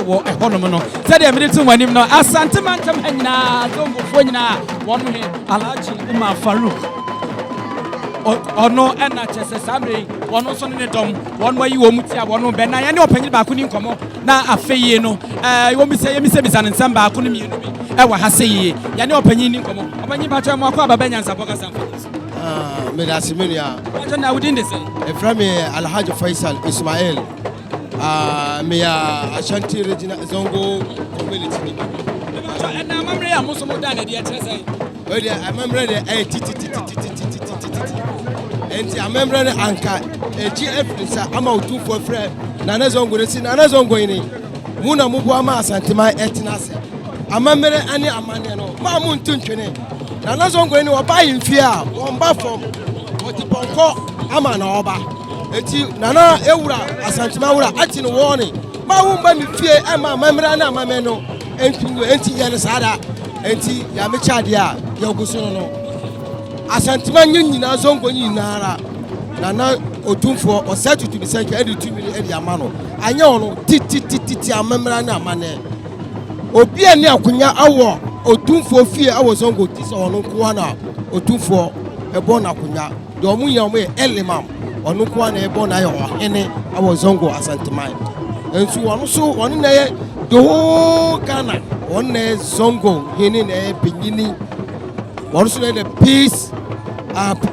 ewo ehonom no said e medito wanim no asante mantam hanyina zongo fo nyina wonu he Alhaji Umar Farouk ono ena chese samre wono so ne dom wono ayi wo muti a wono be na ya ne opanyi ba ko ni nkomo na afeye no wo mi se bisa ne nsamba ba ko ni mienu bi e wa ha seye ya ne opanyi ni nkomo opanyi ba cha mo akwa baba NYANSAPO ka samfo me da similia wajo na within the say e from Alhaji Faisal Ismail me ya Ashanti regional zongo community na mamre ya muso mo da na de etrese we dey amemre dey titi enti amemre dey anka GF sa ama Otumfuo frɛ na zongo resi na zongo ini muna mubu ama Asantema etinase amemre ani amane no ma mu ntuntwene na zongo ini oba yimfie a womba fom otiponko ama na oba eti nana ewura Asantema wura ati no woni ma wumba mi fie ama amemre na amame no enti yene sada enti ya me chade a ya oguso no Asantema nyina zongo nyina ara nana Otumfuo Osei Tutu bi senke edi 2 million edi amano anya ono titi amemra na amane obi ani akonya awo Otumfuo fie awo zongo ti so ono ko na Otumfuo ebo na akonya de omu ya omu elimam ono ko na ebo na yo hene awo zongo Asantema ensu ono so ono na ye do Ghana ono na zongo hene na benyini ono so na the peace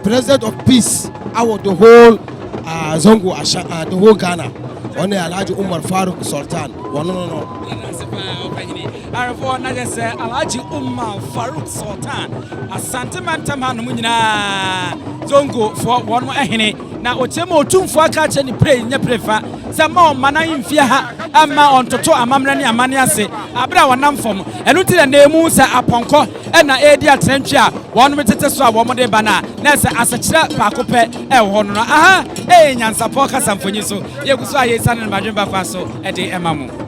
president of peace our the whole zongo the whole Ghana on Alhaji Umar Farouk Sultan no arfo na just Alhaji Umar Farouk Sultan asante mantam hanu nyina zongo for one ehene na ochema Otumfuo aka che ni pray nya prefa se ma o manan mfie ha ama ontoto amamra ne amane ase abra wonam fom enu ti na emu se aponko na edi atentwe a wonu metete so a wo mode bana na se asechira pakope ho no aha NYANSAPO ka samfonyi so yeguso aye sane ne badwen bafa so e de emamu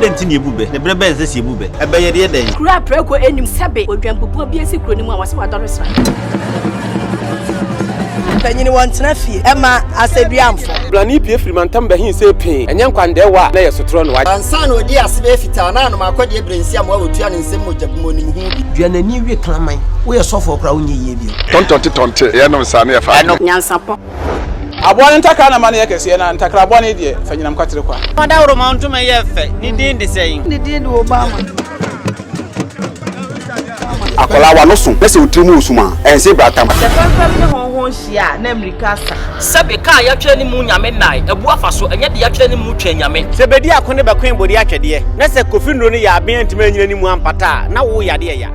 Dentini ebube ne brebe ze si ebube ebe ye de den kura preko enim sebe odwampopo bi esi kro ni mu a wase wadoro sra panyini wontena fie ema aseduamfo blani pie frimantam ba hin se pin enye nkwande wa na yesotro no wa ansa na odi asebe fita na no makode ebrensi am wa otua ne nsem mojabumo ni hu bi duanani wie klaman wo ye sofo kra wonye ye bi tontonte ye no nsa na ye fa NYANSAPO abone ntakra na mane yekese na ntakra abone die fanyina mkwatere kwa oda woro mantuma ye fe ni din de seyin ni din do Obama akola wa no so pese otrimu osuma ense bratam the first ne honhon hia na America sa sabe ka ya twa ni mu nyame nai ebu afaso enye de ya twa ni mu twa nyame sebedi akone be kwen bodi atwede na se kofindro ni ya aben antima nyina ni mu ampata na wo yade ya